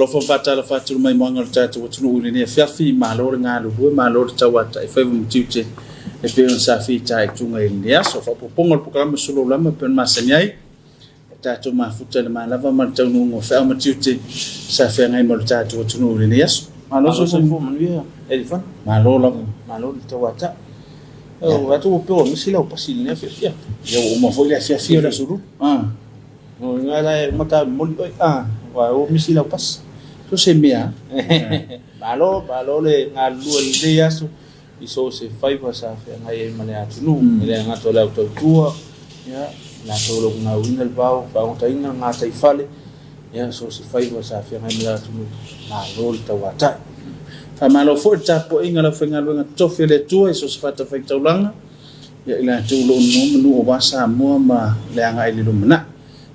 Lofo fatala fatu mai moanga tatu tunu ni Afiafi malor ngalu malor tawata ifai mtiuche e pe on safi tai tunga india so fa popongol programa Suluaulama pen masanyai tatu mafuta na malava matanu ngo fa mtiuche safi ngai mo tatu tunu ni yes malo so fo manvia elefan malo tawata watu po misila upasili ni Afiafi yo mo foi Afiafi da suru no ngala maka moli wa misila upas so se mea malo le ngalu le yaso iso se faiva sa fe ngai mane atunu ile ngato la tua ya la tolo nga winal bao fa ngata ina ngata ifale ya so se faiva sa fe ngai mane atunu malo tawata fa malo fo tapo inga la fe ngalu nga tofele tua iso se fata fa taulanga ya ila tulo no menu obasa mo ma le ngai le lumna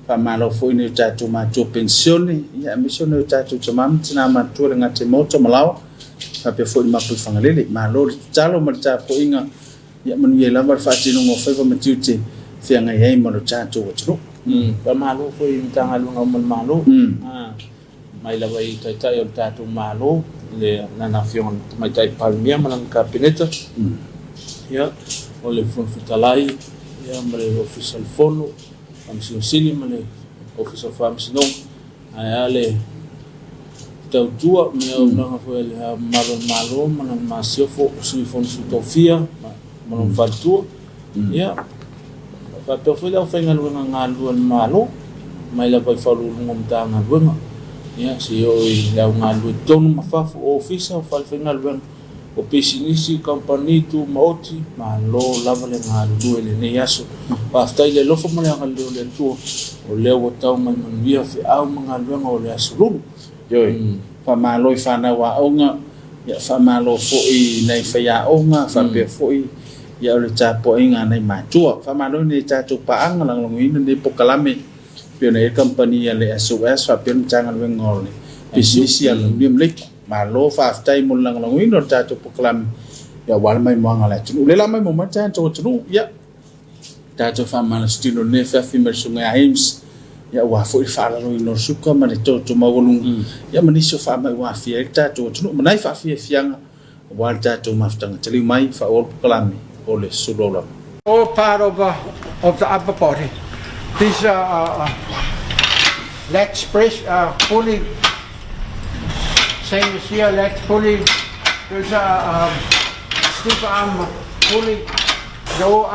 Pamalo foi ni tatu macho pensione ya Missionary tatu chamam tina matua ngate moto malaw tapi foi mapu fangalele malo talo marta po inga ya manuela bar fatino ngo fa matiute fianga yai malo tatu wachro pamalo foi tangalu ngom malo mai la vai tata yo tatu malo le na fion mai tai palmia malang kabineta ya ole fon futalai ya mare official fono Sili male officer Faamisionare ayale tautua me ona foi malo manan masiofo suifon sutofia manan faltua ya fa foi la fenga ngalu malo mai la vai falu ngom tanga bunga ya si yo la ngalu tonu mafafu officer fal fenga lu o pesinisi company tu mauti malo lavale ngalu ele ne yaso after ile lofo mole ngalu le tu o leo tau man via fi au ngalu ngo le asulu yo fa malo ifana wa onga ya fa malo fo I nei fa ya onga fa pe fo I ya le tapo inga nei matua fa malo ni tatu pa ang lang ngin ni pokalame pe ne company ya le SOS fa pe changal ngol ni pesinisi ya ngim le malo fa after mo lang ngin no tatu pokalam ya wal mai mo ngala tu le la mai mo ma tatu tu ya tatu fa malastino ne fa fimersunga aims ya wa fo fa la no suka ma le to magolung ya maniso fa mai wa fi tatu tu manai fa fi fianga wal tatu maftanga tali mai fa ol kalami ole Suluaulama all part of the upper body. These legs press fully same as here, legs fully. There's a stiff arm fully. The whole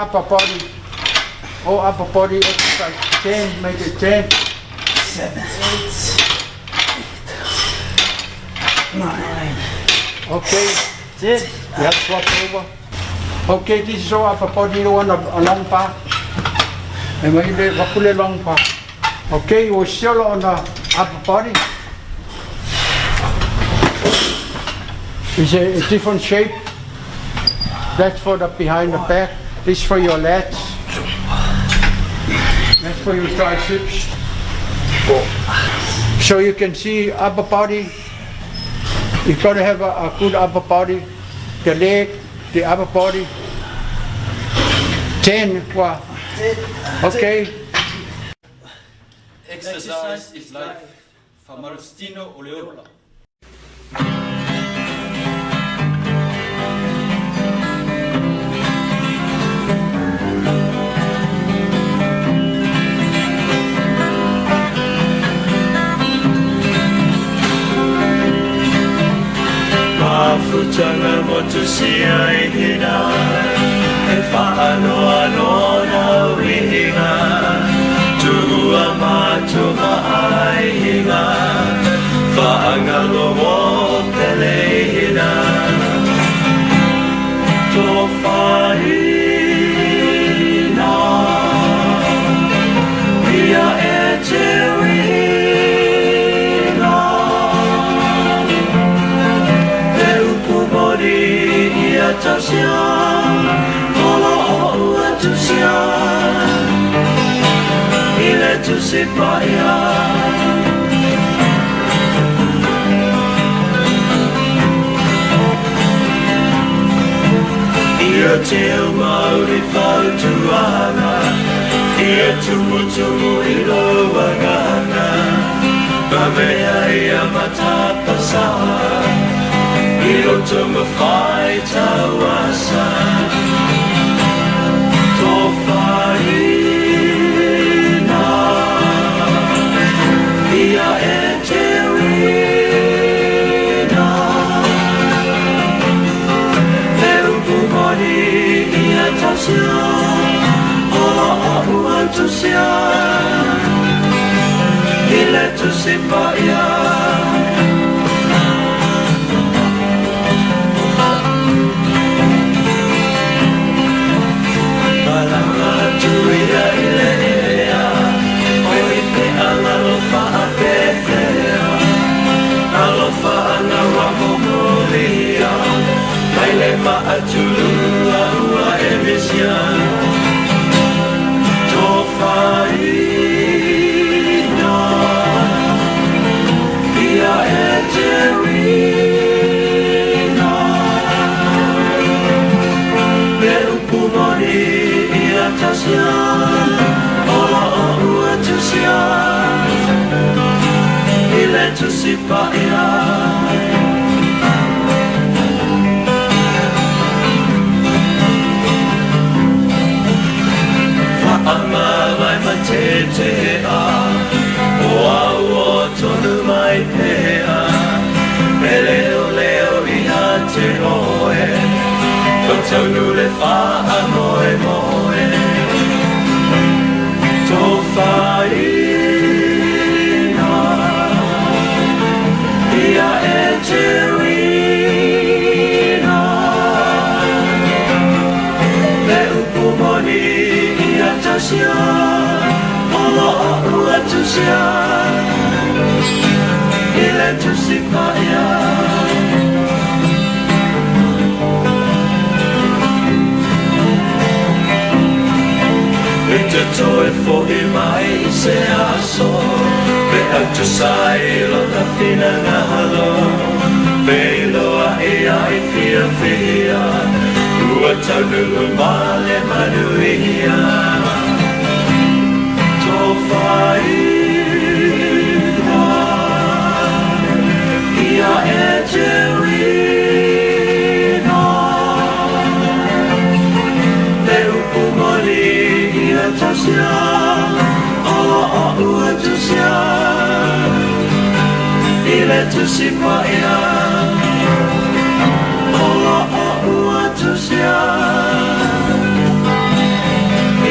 upper body exercise. 10, make it 10, 7, 8, 9. Okay, that's it. We have swap over. Okay, this is all upper body. You want a long part, and when you pull a long part. Okay, we're still on the upper body. It's a different shape. That's for the behind the back. This for your lats. That's for your triceps. So you can see upper body. You've got to have a good upper body. The leg, the upper body. 10. Okay. Exercise is life. Famarustino Oleola. Mafutanga motusia ihina e whaanoa nona wihinga tua matuma aihinga whaangalo mo telehina to whaina ia e te wihinga te upu mori ia tasia kolo o ua tusia ile tusipaya teo mauri whautuana Ia tumu I roangana Pamea ia matapasa I roto mawhai tawasa Tō whaina Ia e te rina Te upu mori ia tasia Ola ahu antusia Ile tu simpaia Malanga tuia ile ea Oi te alalofa a pefea Alofa ana wamomoria Maile maa tulua ua emisia Tofaina Ia eterina Meupumoni ia tasia Ola ua tusia Ile tusipaia Amai matetea O au tonu mai pea Me leo leo iha te oe Ko taunu le wha moe moe Tō whaina Ia e te rina Me upu moni Tasia, ola ua tusia, ile tusipaia. Ita toe fo I mai se aso, pe autu sai lo ta fina ngahalo, pe iloa ia I fia fia, ua taunu male manuia. Faina Ia eterina Te upu mori ia tasia Ola ua tusia Ile tusipaia Ola ua tusia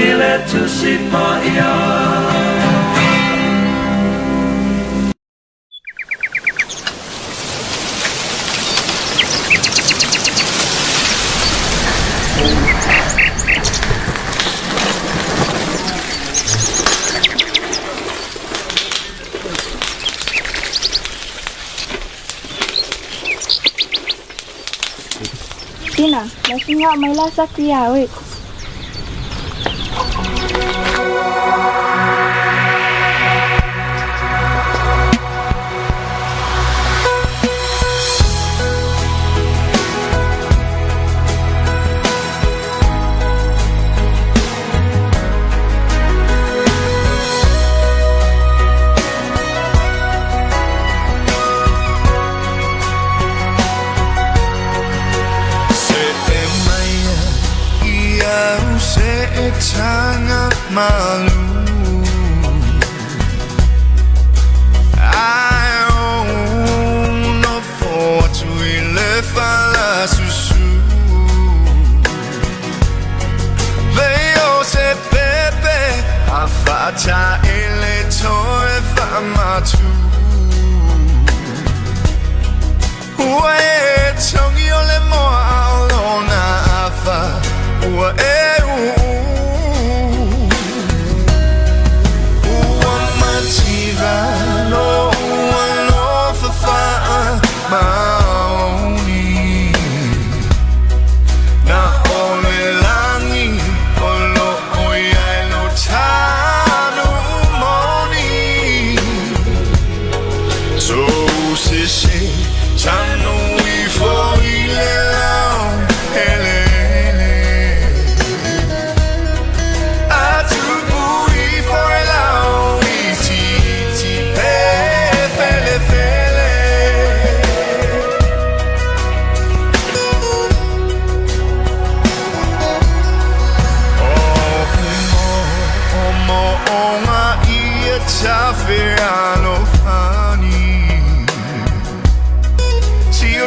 Ile tusipaia Tina, masih nggak main lasak ya, weh. Sangat malu I own no fort we left ala susu Veo se pepe afata ele toe famatu Ue tongi ole moa alona afa Ue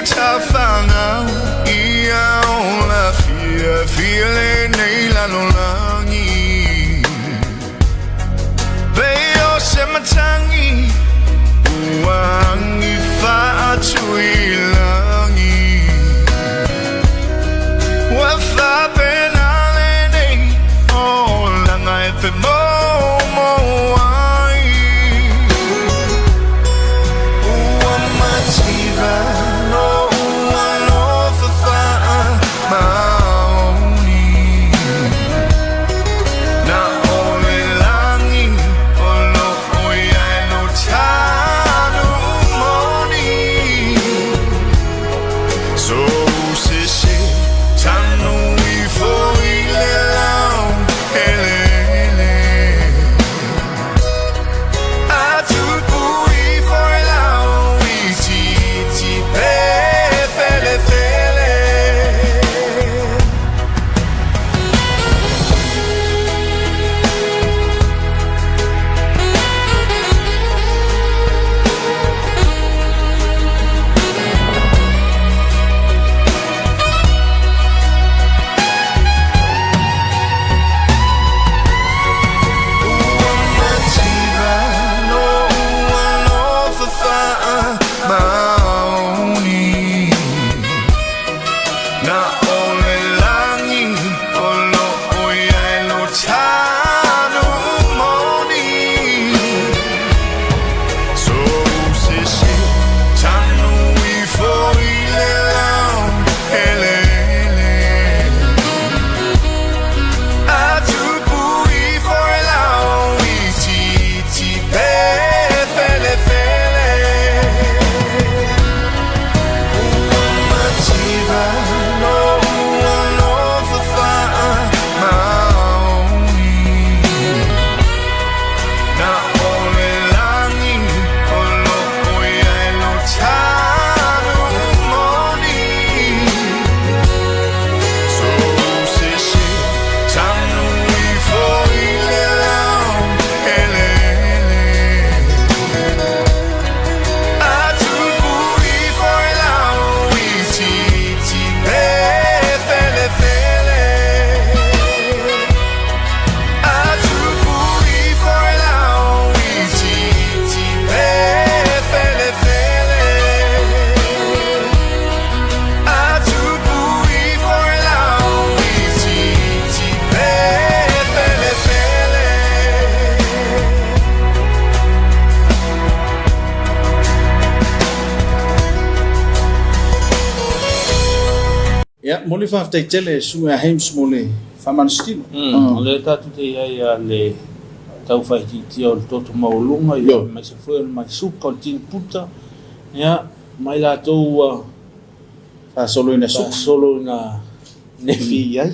tafanga ia ola fia nei la lonangi Beo sematangi Uangi fa'atuilangi Wafa penale nei Ola ngai pe momo ai Uamativa no uano fafa'a maoni Na ole langi Olo oia no tanu moni So se tanu i foi le lau ele Atu pui foi lau i ti pe fele fele Uamativa no uano fafa'a maoni Na ole langi olo oia no tanu moni So se tanu i foi le lau ele Atu pui foi lau i ti pe fele fele Uamativa no uano fafa'a maoni Na ole langi olo oia no tanu moni So se tanu i foi le lau ele Atu pui foi lau i ti pe fele fele Atu pui foi lau i ti pe fele fele Atu pui foi lau i ti pe fele fele Ya, mole fa tai tele sunga Heims mole famanstino. Le tatu te ia le tau fai ti o toto maulunga ia Yo. mai se foi mai su kontin puta ia mai la tou Fa solo ina sa su. solo na nefi ai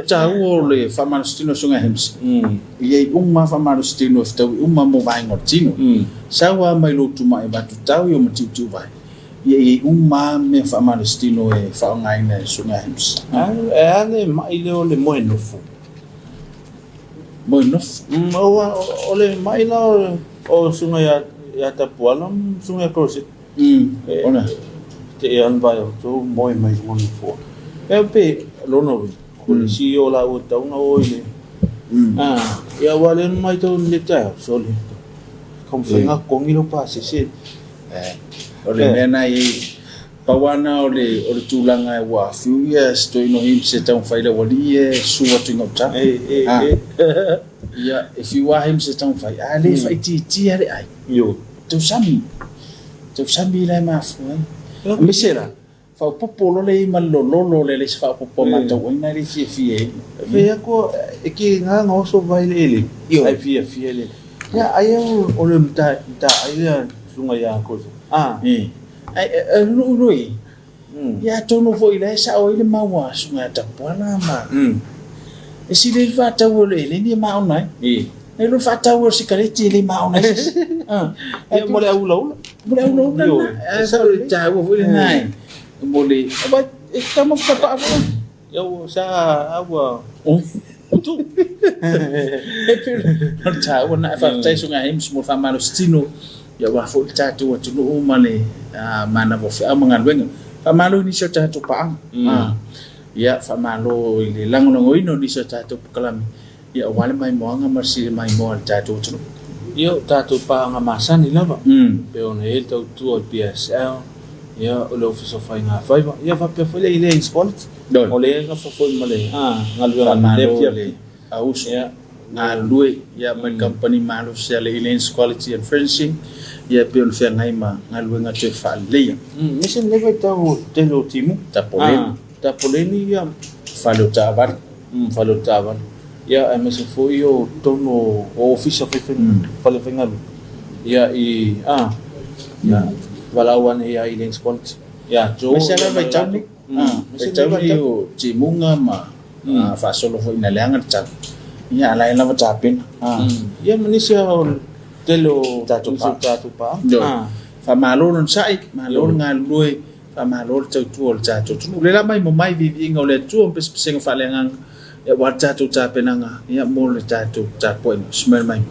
Tau le famanstino sunga Heims. Ia uma famanstino ftau uma mo vai ngortino. Sawa mai lo tuma e batu tau yo mtiu vai. Ia uma me famanstino e fa ngai na sunga Heims. ale mai le o le moeno fu Mo no. o le mai la o sunga ya tapuala sunga cross Ona. te an vai o to moi mai mon fu e pe lo no si o la o tau na o ile ia wale mai to le ta so le kom fenga kongilo pa se Ole mena i pawana ole tulanga e wa few years to ino him se tau faile wali e suwa tu ngopta. Yeah, if you wa him se tau fai ale fai ti ale ai. yo Tu sami le ma fu. Misera. Fa popolo le malolo le fa popo ma tau ina le fi. ve ko e ki nga ngo so vai le Yo. ai fi le ya ai o le mta ai sunga ya ko Ai lui. Ya tono foi le sa o ile mawa sunga tapuana ma. E si le fa tau le ni ma onai. E lo fa tau si kareti le ma onai. e mo le ula Mole ulo na. Sa le tau foi nai. Mole ba estamos pa yo sa awa tu. E per tau na fa tai sunga Heims mo fa malostino. ya wa fo tatu wa tunu male mana vo fa mangalwenga fa malo ni sa tatu pa ya fa malo ile lang no ino ni sa tatu kalami ya wale mai moanga marsi mai mo tatu tunu yo tatu pa nga masan ila ba pe on el tau tu al PSL ya lo fiso fa nga fa ya fa pe fa le ile in sport ole nga fa fo male ngalwenga malo le aus ya ngalui ya my company malo sia le Elaine's Quality and Fencing ya pe on fa ngai ma ngalui nga te fa le mission le tau te lo timu tapoleni ya falo tavar ya ms fo yo tono official fale fengal ya ya walawan ya Elaine's Quality ya jo mesela vai tani mesela yo timunga ma fa solo fo ina leanga chat ya lain lava chapin ya manisya telo tatu pa fa malo non sai malo ngalui fa malo tuol tatu tu le la mai mo mai vivi ngole tu pes peseng fa lengang ya wa tatu chapenanga ya mo le tatu chapoin smell mai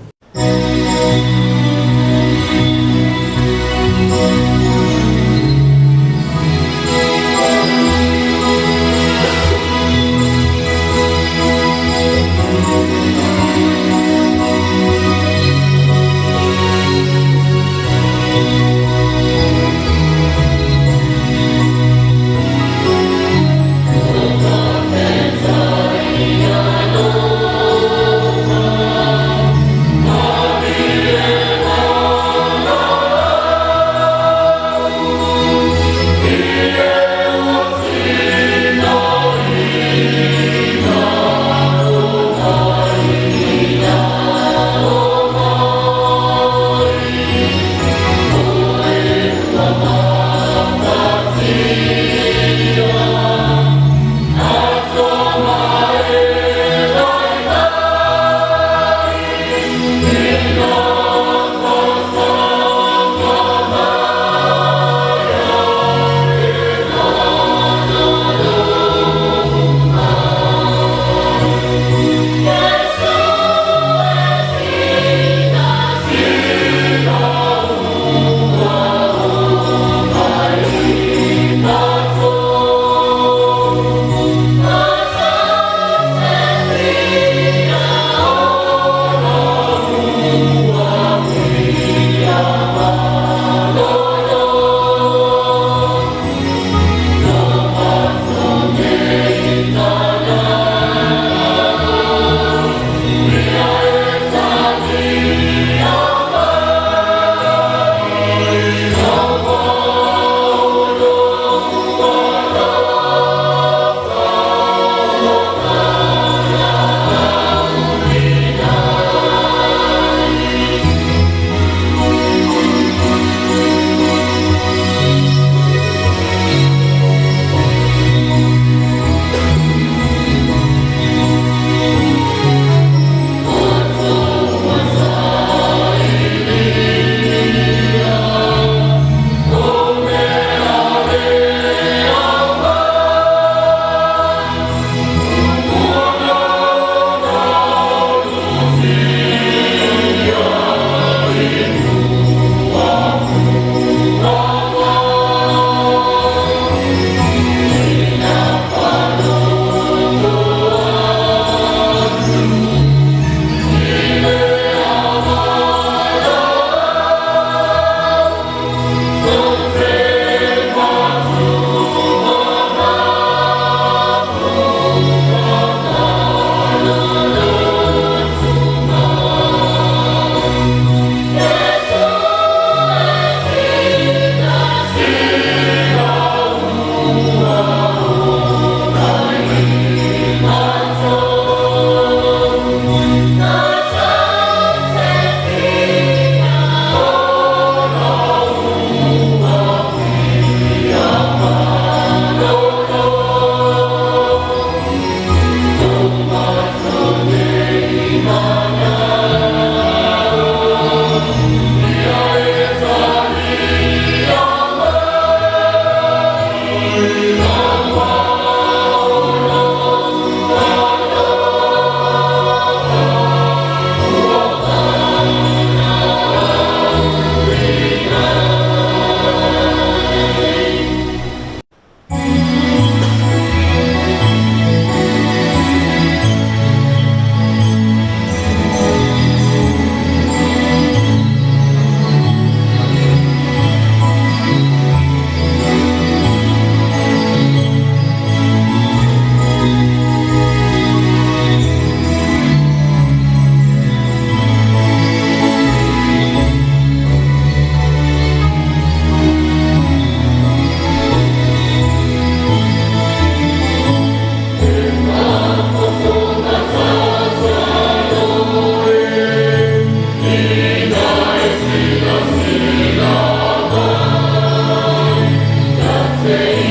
Amen.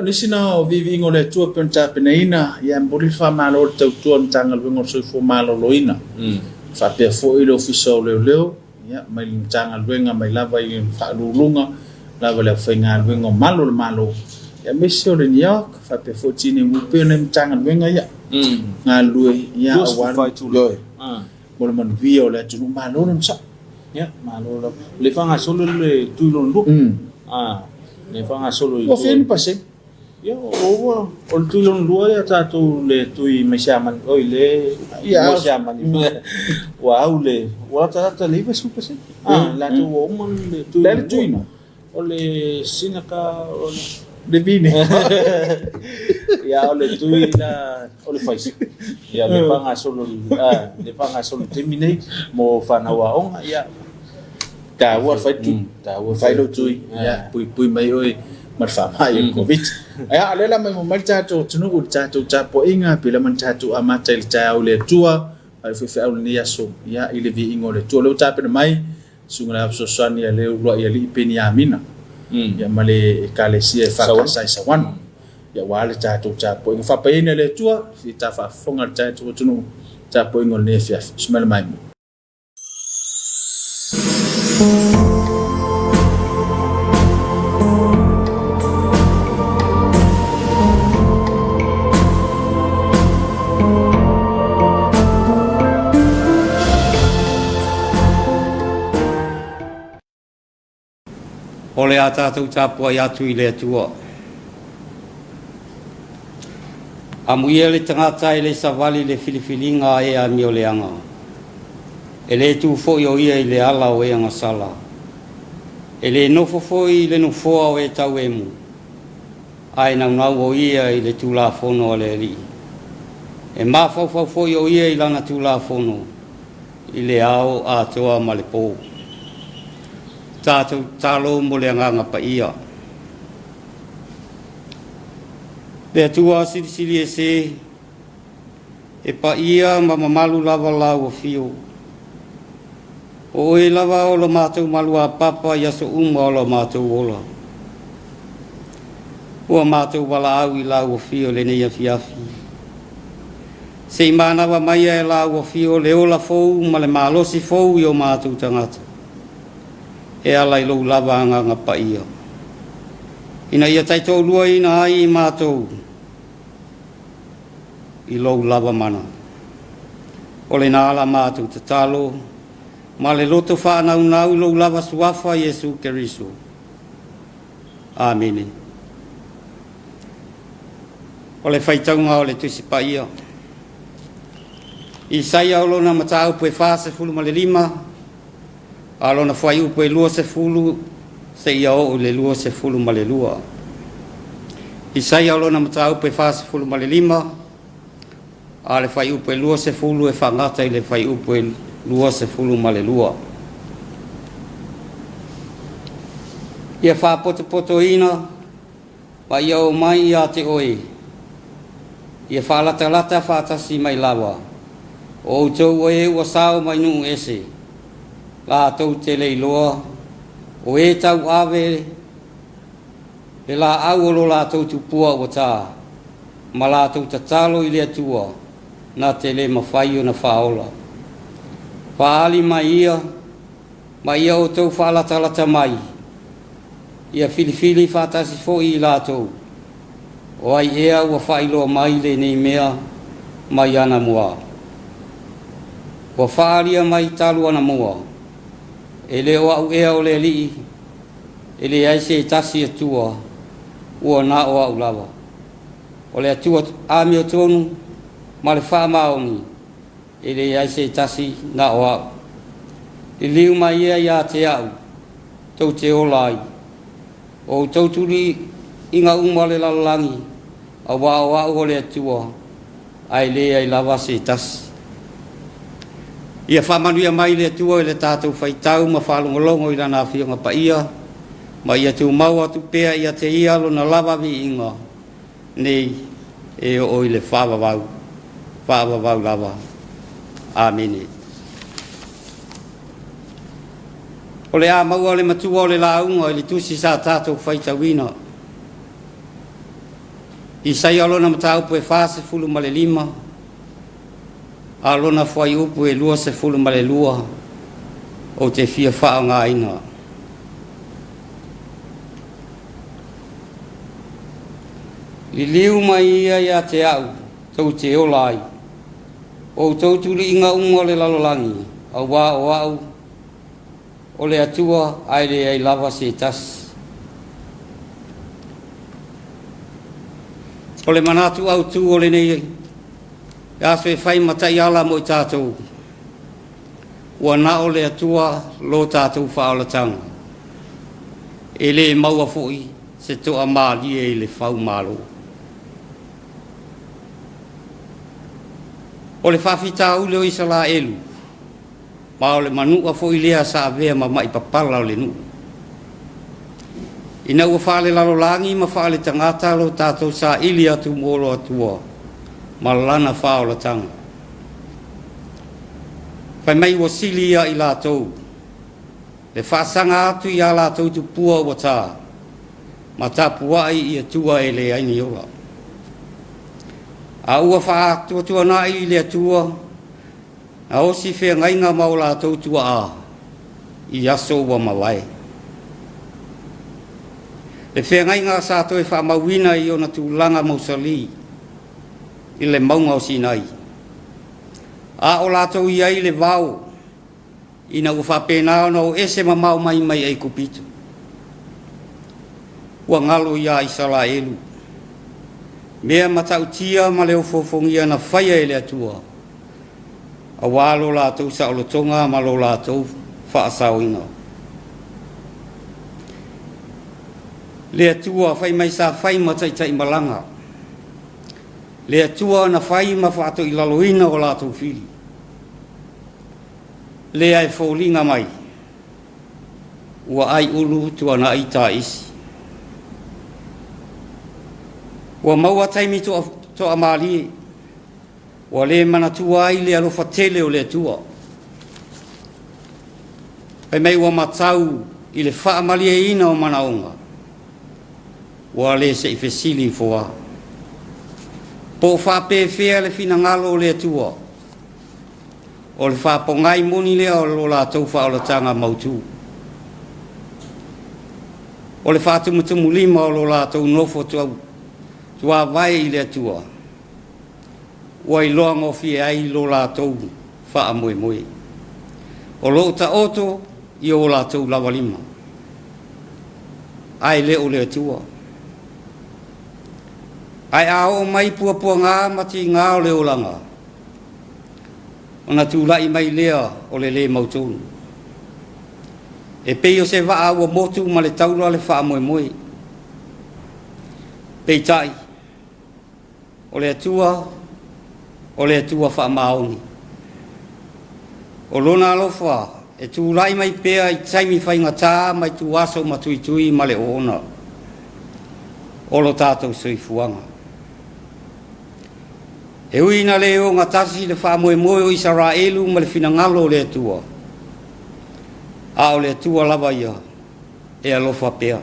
nisina o vivi ngole tua penta penaina ya mbuli fa malo tau tua ntanga luengo so fo malo loina fa pe fo ile official leo ya mai ntanga luenga mai lava i fa lulunga lava le fainga luengo malo ya mesio le York fa pe fo tini ngupe ne ntanga luenga ya ngalue ya awan yo bol man vio le tu malo nem sa ya malo le fanga solo le tu lo lu le fanga solo o fin pase ya o tu lo lu ya ta tu le tu i meshaman o le ya meshaman wow le wa ta le va su pase la tu o mon le tu le tu no o le sinaka o de vine ya o le tu la o le fais ya le fanga solo termine mo fana wa on ya ta wa fai tu ta wa fai lo tu ya pui mai oi mar fa mai covid ya alela mai mo malta to tunu uta to chapo inga pila man tatu amata il cha ole tua ai fe au ni aso ya ile vi ingole tu lo tape mai sunga so sani ya le lo ya li peni amina ya male kalesia fa sai Sauano ya wale tatu chapo inga fa pe le tua fi ta fa fonga tatu tunu chapo ingole ne fia smel mai Ole a tātou tāpua i atu i le atua. A muia le tangata i le savali le filifilinga e a mi o le anga. E le tu fo i o ia i le ala o e anga sala. E le nofo fo i le nofoa o e tau e mu. Ai nau o ia i le tūla fono o le li. E mafau fo i o ia i lana tūla fono. I le ao a toa ma le pou. Tātou tālo mo le anganga pa ia. Le atua sili e se, e pa ia ma mamalu lava lau o fio. O e lava o lo mātou malu a papa i aso uma o lo mātou ola. Ua mātou wala au i lau o fio le nei Afiafi. Se i mānawa mai e lau o fio le ola fou ma le malosi fou i o mātou tangata. E ala i lou lava anganga pa ia. Ina ia taitou lua ina ai i mātou i lou lava mana. O le nāla mātou te talo, ma le loto whaanau nau lou lava suafa Yesu Keriso. Amene. O le whaitaunga o le tusi pa ia. I saia o lona matau pue whase fulu ma le 5, alona fai upo e lua se fulu, se ia o le lua se fulu ma le lua. I sai alona mata upo e fa se fulu ma le 5, a le fai upo e lua se fulu e whangata i le fai upo e lua se fulu ma le lua. Ia wha poto ina, wa ia o mai ia te oe. Ia wha lata whatasi mai lawa. O tau oe ua sao mai nuu ese. La tau te leiloa, o e tau ave, e la au olo la tau tupua o tā, ma la tau tatalo i le atua, na te le mawhai o na whaola. Whaali mai ia o tau whalatalata mai, ia filifili whatasi fo i la tau, o ai ea ua whailoa mai le nei mea, mai ana mua. Ua whaalia mai talu ana mua, e le o au ea o le li, e le aise e tasi atua, ua na o au lava. O le atua ami o tonu, ma le wha maoni, e le aise e tasi na o au. I liu mai ea ia te au, tau te olai, o tau turi inga uma le lalangi, a wa o au o le atua, ai le ai lava se tasi. Ia whamanuia mai le tua i le tātou whaitau ma whalongolongo i lana whionga pa ia, ma ia tu mau atu pea ia te ialo na lava vi inga, nei e o i le whaavavau lava. Amene. O le a maua le matua o le launga i le tusi sa tātou whaitauina. Isai alona mata upu e fase fulu male lima. Alona fuai upu e lua se fulu male lua. O te fia wha ngā inga. Liliu mai ia te au, tau te olai. O tau tuli inga unga le lalolangi. Au wā o au. O le atua, aere ai lava se tas. O le manatu au tu o le nei. Aso e whai matai ala mo i tātou. Ua na o le atua lo tātou whaolatanga. E le maua fōi se toa māli e le whau mālo. O le whawhita ule o isa la elu. Ma o le manua fōi lea sa avea ma mai papala o le nu. Ina ua whaale lalolangi ma whaale tangata lo tātou sa ili atu mōlo atua. Ma lana whaolatanga. Whai mai ua sili ia i lātou. Le whaasanga atu i a lātou tu pua ua tā. Ma Tapuaiga i atua e le aini ola. A ua wha tua nai i le atua. A osi whea ngainga mau lātou tua a. I aso ua mawai. Le whea ngainga sa to e wha mawina i ona tūlanga mausali. I le maunga o sinai. A o lātou i ai le vau. Ina ua whapena ona o ese mamau mai mai ai kupito. Ua ngalo ia i sala elu. Mea matau tia ma leo fofongia na whaia e le atua. A wālo lātou sa o lotonga ma lo lātou whaasau inga. Le atua whai mai sa whai mataitai malanga. Le atua na whai ma whaato i laloina o lātou whiri. Le ai fōlinga mai. Ua ai ulu tua na i tā isi. Ua maua taimi to amali. Ua le manatua ai le alofa tele o le atua. Pai mai ua matau i le wha amali e ina o manaonga. Ua le se i fesili foa. Po wha pewhea le fina ngalo o le atua. O le wha pongai moni lea o lo la tau wha o la tanga mautu. O le wha tumutumu lima o lo la tau nofo tuau. Tua vai i le atua. Ua i loa ngofi ai lo la tau wha moe moe. O lo ta oto i o la tau lawa lima. Ai le o le atua. Ai ao mai pua ngā mati ngā o le olanga. Ona tūlai mai lea o le mautonu. E pei o se waa ua motu ma le taula le wha moe moe. Pei tai. O le atua wha maoni. O lona alofa e tūlai mai pea i taimi whainga tā mai tu aso ma tui ma le ona. O lo tātou soifuanga. E uina leo ngā tasi le wha moe moe o Israelu ma le finangalo o le atua. A o le atua lava ia e alofa pea.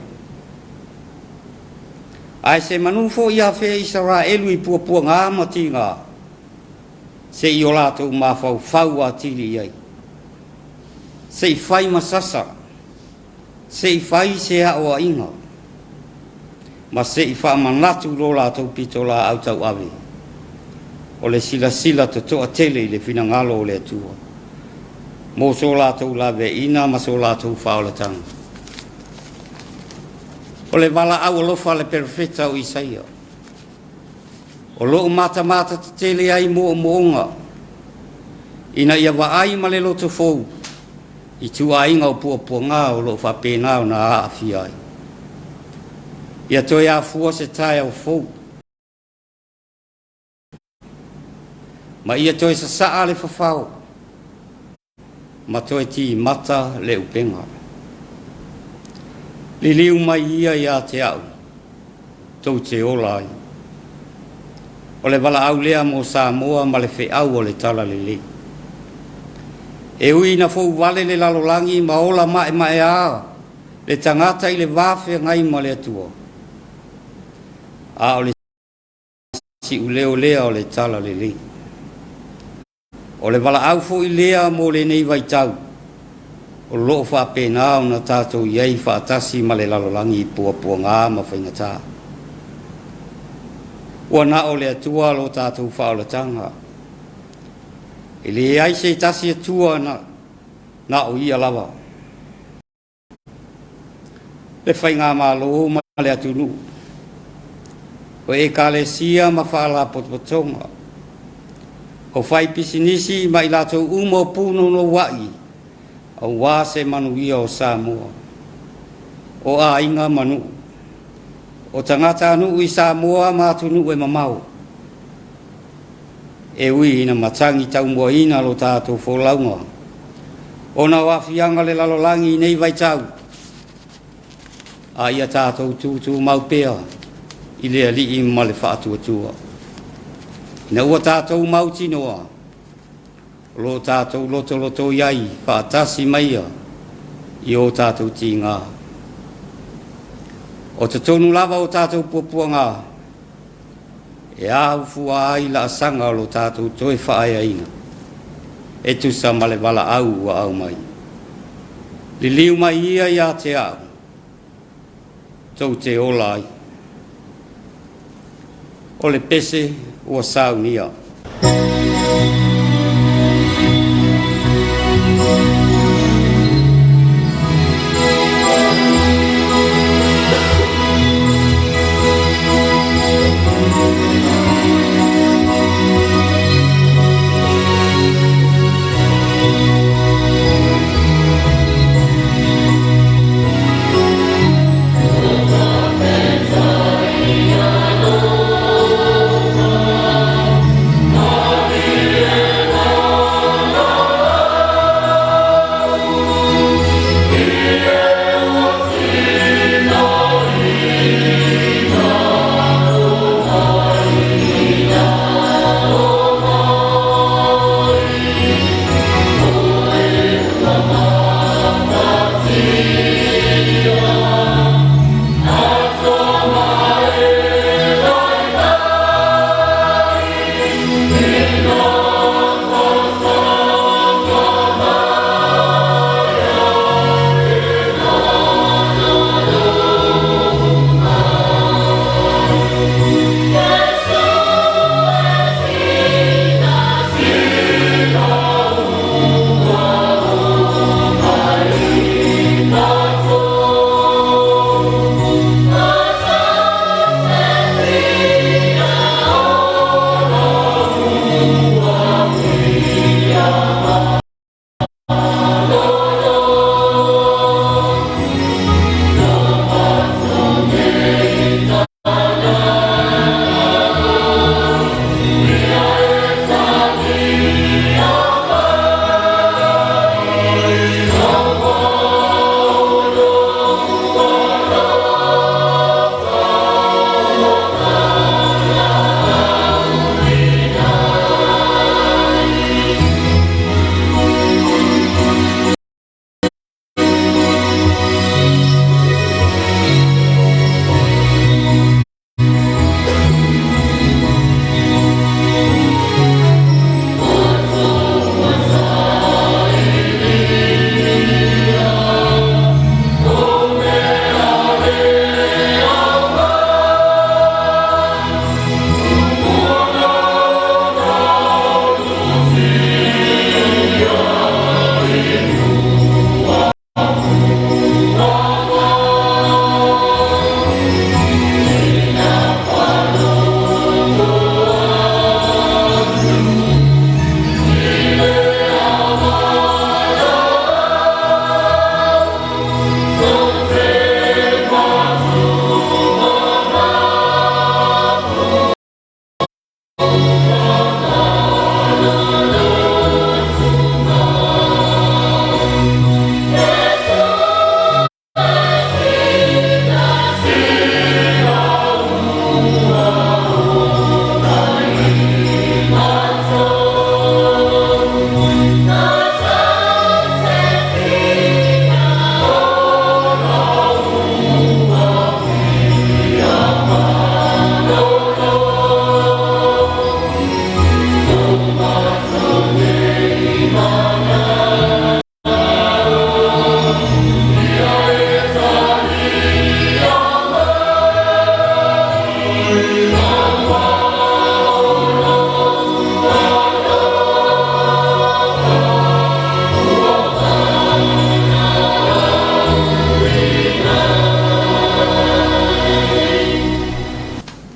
Ai se manufo ia whea Israelu i pua ngā mati ngā. Se i o lātou mawhau a tiri iai. Se i whai masasa. Se i whai se hao a inga. Ma se i wha manatu lo lātou pito la au tau awe. O le sila to toa tele i le finangalo o le atua. Mo so lātou lawe ina ma so lātou whaolatanga. O le wala au alofa le perfeta o Isaia. O loo mata te tele ai mo moonga. Ina ia wa ai ma le loto fou. I tu ainga o pua ngā o loo whapena o na Afiafi. Ia toi a fua se tae o fou. Ma ia toi sa saa le whawhau. Ma toi ti mata le upenga. Liliu mai ia ia te au. Tau te olai. O le wala au lea mo Samoa ma le whi au o le tala lili. E ui na fau wale le lalolangi ma ola ma e a. Le tangata i le wafe ngai ma le atua. A o le si uleo lea o le tala le le. O le wala au fo i lea mo le nei vai tau. O loo wha pēnā o na tātou iei whaatasi ma le lalolangi i pua ngā ma whaingatā. Ua na o le atua lo tātou whaolatanga. E le ai se tasi atua na o ia lava. Le whainga mā lo ma le atunu. O e kālesia ma whaala potpotonga. O whai pisinisi ma i lātou umo puno no wai. O wā se manu ia o Samoa. O a inga manu. O tangata anu i Samoa mātunu e mamau. E ui ina matangi tau mua ina lo tātou wholaunga. O na wafianga le lalolangi nei vai tau. A ia tātou tūtū mau pēa. I lea li i ma le whaatuatua. Ina ua tātou mau tinoa. Lo tātou loto iai, whaatasi maia, i o tātou tī ngā. O te tonu lava o tātou pupua ngā, e au fua ai la sanga lo tātou toi whaaya ina. E tu sa male wala au wa au mai. Li liu mai ia ia te au, tau te olai. O le pese ua sau nia.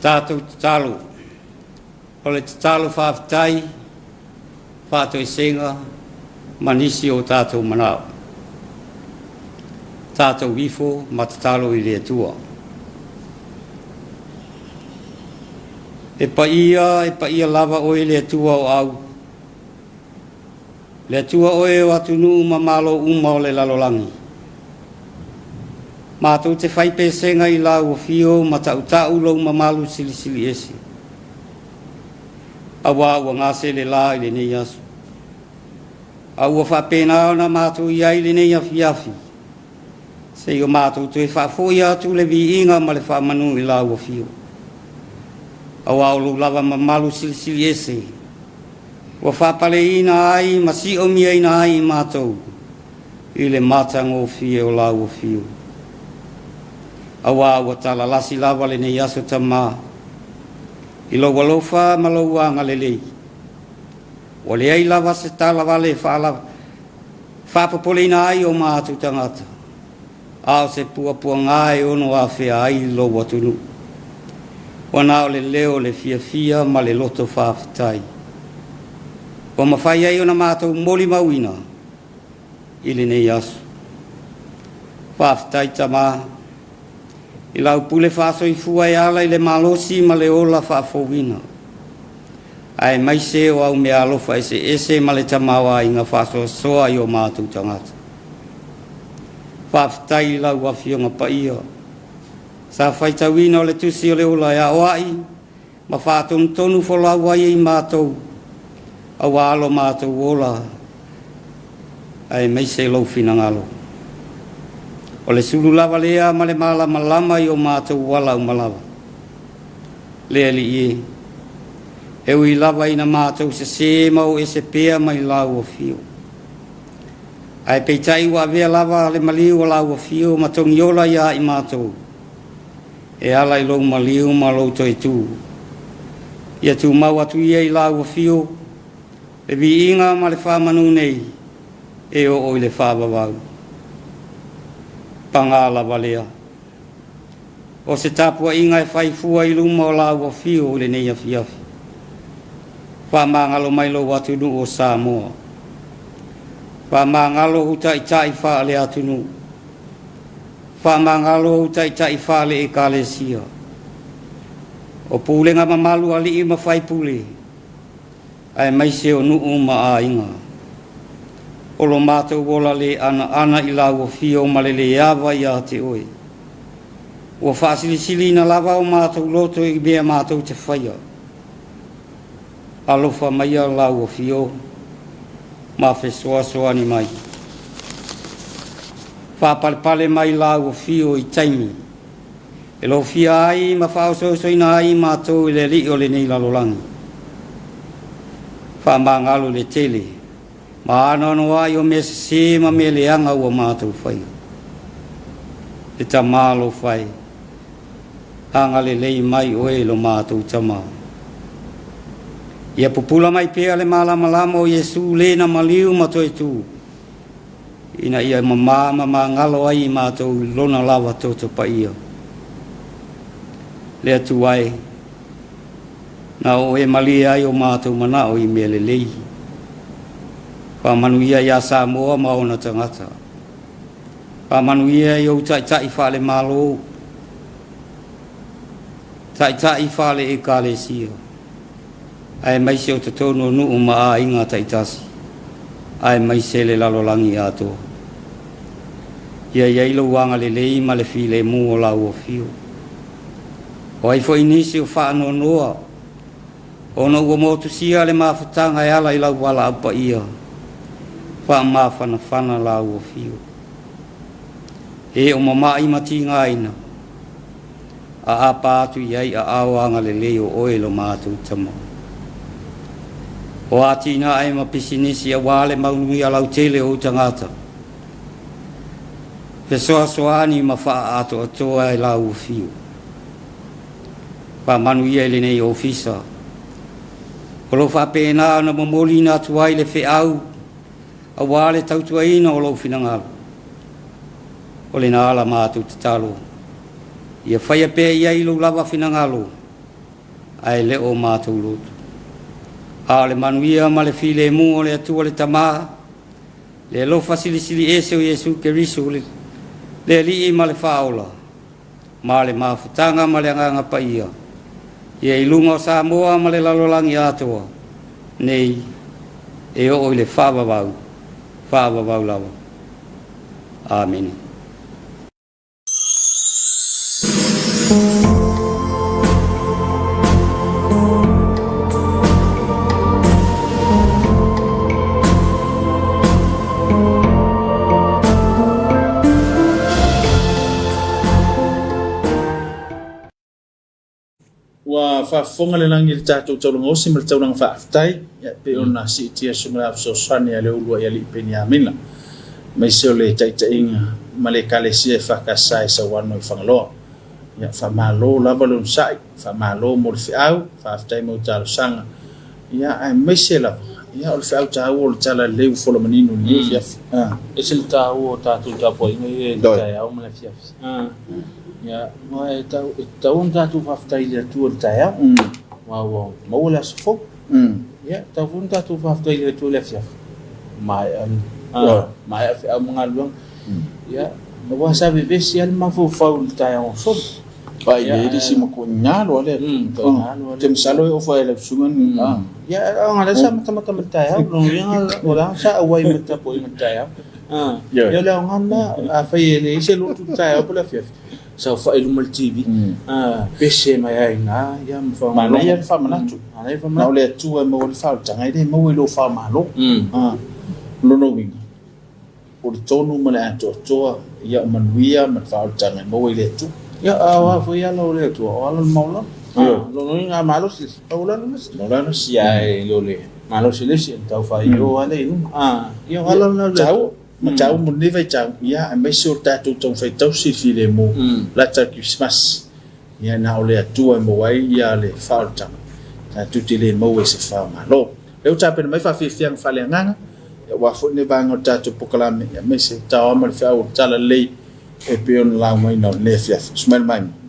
tātou talo. O le talo whaafitai, whātou i senga, manisi o tātou manao. Tātou wifo, matatalo i lea tua. E pa ia lava oe lea tua o au. Lea tua oe o atunu mamalo uma o le lalolangi. Mātou te whaipe senga i lau o fio, ma tau lau mamalu sili esi. Awa ua ngase le la i le nei asu. Awa whapena ona mātou i ai le nei afiafi. Se i o mātou tu e whafoi atu le vi inga ma le whamanu i lau o fio. Awa o lava mamalu sili esi. Ua whapale ina ai, ma si o mia ina ai mātou. I le matang o fio o lau o fio. Awa ua tala lasi lava le nei aso tamā. I lo walofa ma lo wanga le lei. Wa le ai lava se tala wale whapapole ina ai o mātu tangata. Ao se pua ngai ono a whea ai lo watunu. Wana o le leo le fia ma le loto whaafitai. Wa mawhai ai o na mātou moli mawina. I le nei aso. Whaafitai tamā. I lau pule whaaso i fua e ala i le malosi ma le ola whaafowina. Ai mai se o au mea alofa ese ma le tamawa i ngā whaaso soa i o mātou tangata. Whaafitai i lau wawhionga pa ia. Sa whaitawina o le tusi o le ola e awai, ma whaatonu tonu whola wai i mātou. A walo mātou ola. Ai mai se lau whinangalo. O le Suluaulama lea ma le malama i o mātou wala umalawa. Lea li ie. Heu i lava ina mātou se mau e se pea mai lau o fio. Ai peitai wa vea lava le maliu o lau o fio ma tongi ola ia i mātou. E ala i lou maliu ma lou toi tū. Ia tū mau atu ia i lau o fio. Le vi inga ma le whamanu nei. E o i le whabawau. Pangala valea. O se Tapuaiga e whaifua i luma o lau o fio o le nei Afiafi. Whamangalo mai lo atunu o Samoa. Whamangalo huta i tai whaale atunu. Whamangalo huta i tai whaale e kalesia. O pūlenga mamalu ali i mawhai pule. Ai mai se o nuu ma a inga. O lo mātou wola le ana i lau o fio ma le awa i a te oe. Ua whaasilisili na lava o mātou loto i bea mātou te whaia. Alofa mai a lau o fio, ma whesoa ni mai. Whapalepale mai lau o fio i taimi. E lo fia ai ma whaososo ina ai mātou i le li o le nei lalolangi. Whamangalo le tele. Ma anono ai o me se ma me leanga ua mātou whai. E ta mālo whai. Anga le lei mai o e lo mātou tama. Ia pupula mai pea le malama o Yesu le na maliu ma toi tu. Ina ia ma ngalo ai mātou lona lava toto pa ia. Le atu ai. Na o e mali ai o mātou mana o i me le lei. Pamanuia ia Samoa maona tangata. Pamanuia i tai whale malo. Tai whale e kalesia. Ai mai se o te tono nuu ma a inga taitasi. Ai mai se le lalolangi ato. Ia ilo wanga le lei ma le file mu o lau o fio. O ai fo inisi o whaano noa. Ono ua motu sia le mawhatanga e ala i lau wala apa ia. Wha mawhana lau o fio. E o mama i mati ngaina. A apa atu iai a awanga le leo oe lo mātu tamo. O atina ai ma pisinisi a wale maunui a lau tele o tangata. Pesoa soani ma wha ato atoa e lau o fio. Wha manuia ele nei ofisa. Olo wha pēnā na mamoli nā tuai le wheau. A wale tautuaina o lau whinangalo. O le nāla mātu te talo. Ia whaia pē ia ilo lava whinangalo. ai le o mātou lotu. A le manuia ma le file mu o le atua le tamā, le lofa silisili ese o Yesu Keriso le li ma le whaola, ma le mafutanga ma le anganga paia, ia ilunga o Samoa ma le lalolangi atua, nei e o le whawawau lawa. Amen. Wa whafonga le langi le tātou tauranga osi ma le tauranga whaaftai ia pe ona si tia sumara afsosani a le ulua ia li peni a mina mai seo le taitainga ma le kalesia e whakasai Sauano i Fagaloa ia whamalo lava le unsai whamalo mo le whiau whaaftai mo tālo sanga ia ai mai se lava ia o le whiau tāu o le tala leu whola manino ni Afiafi e se le tāu o tātou Tapuaiga e tai au ma le Afiafi ya no e tau un tatu whaftai le tu le tai au wow mo le sofo ya tau un tatu whaftai le tu le Afiafi mai mai a mga luang ya no wa sa vive si al ma fu fa un tai au so ai le di si mo ko nyalo le tem salo o fa le sungan ya ngala sa mata tai au no yang ora sa awai mata po tai au ya la ngana a fa ele se lu tu tai au le Afiafi sa fa ilu mal TV pese mai ai nga ya mfa mana ya fa manatu ana fa na le tu mo le fa tanga ide mo lo fa malo lo no wing o tonu mala ato to ya manuia ma fa tanga mo le tu ya awa fo ya lo le tu ala maula lo no nga malo si ola no si ai lo le malo si le si tau fa yo ale no ya ala no le ma tau mo ni vai tau ia mai so tatu tong fai tau si file mo la ta Christmas ia na ole atua mo wai ia le falta ta tuti le mo se fa malo le uta pe mai fa fi fiang fa le nganga ia wa fo ne banga tatu pokalame ia mai se tau mo fa o tala le e pe on la mai no le fia smell mai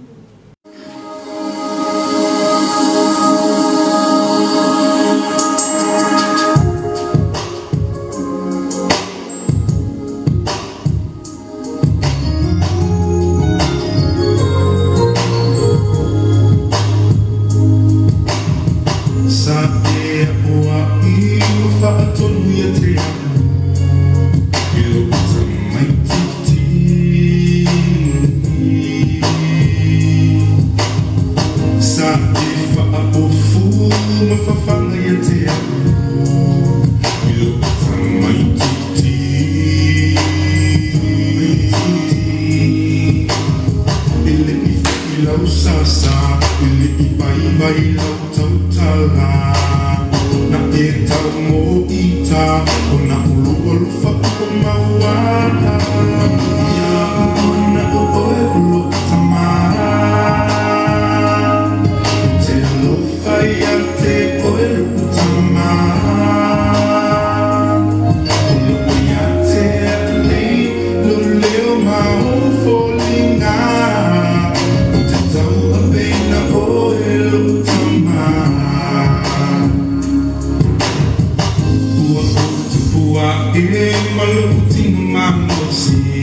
Malukuting mamosi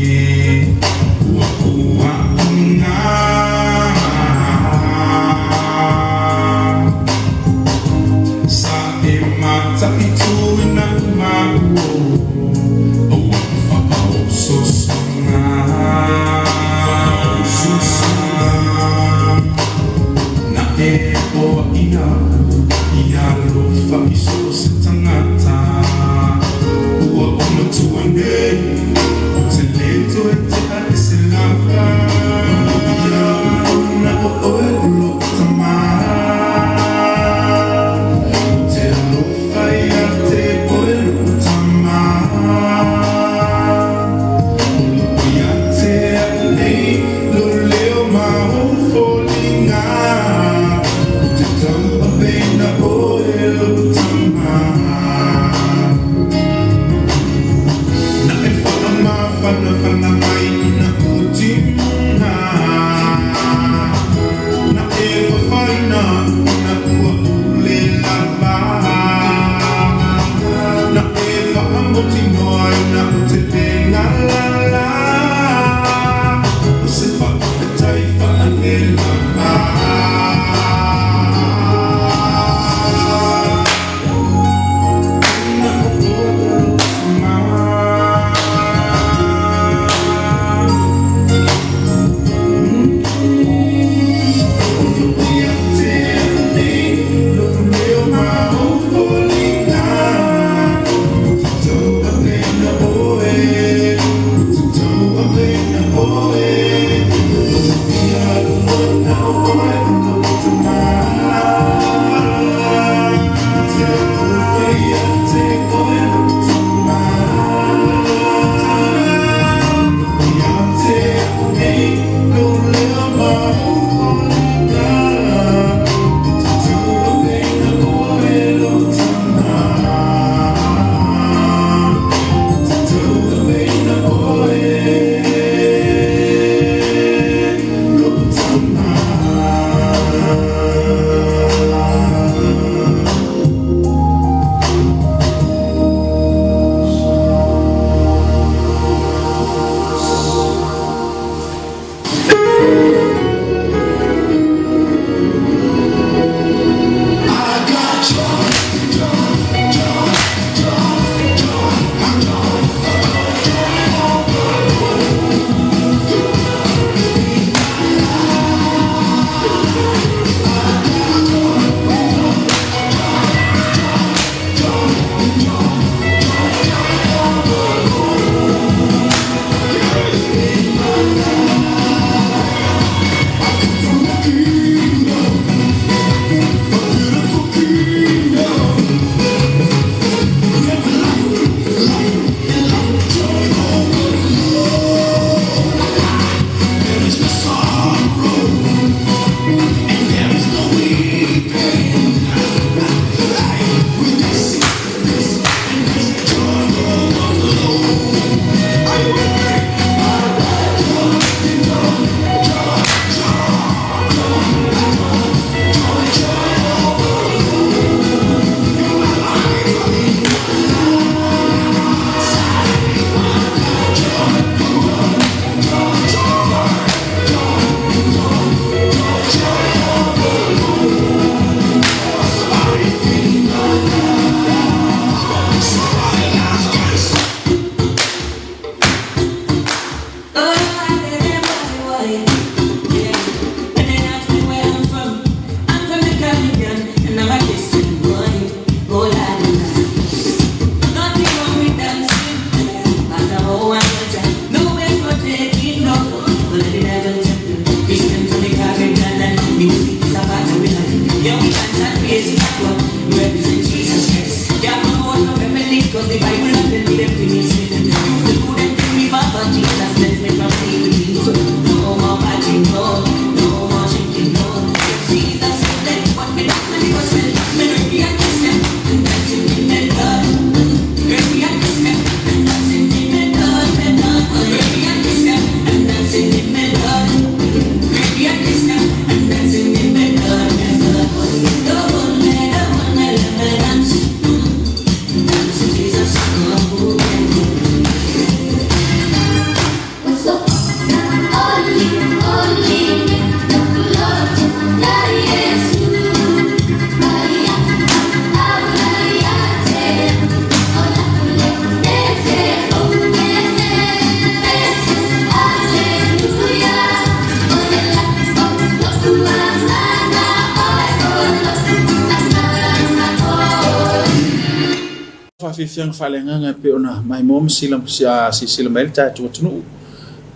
Fiang falenga pe ona mai mom silam si silamel cha chu chunu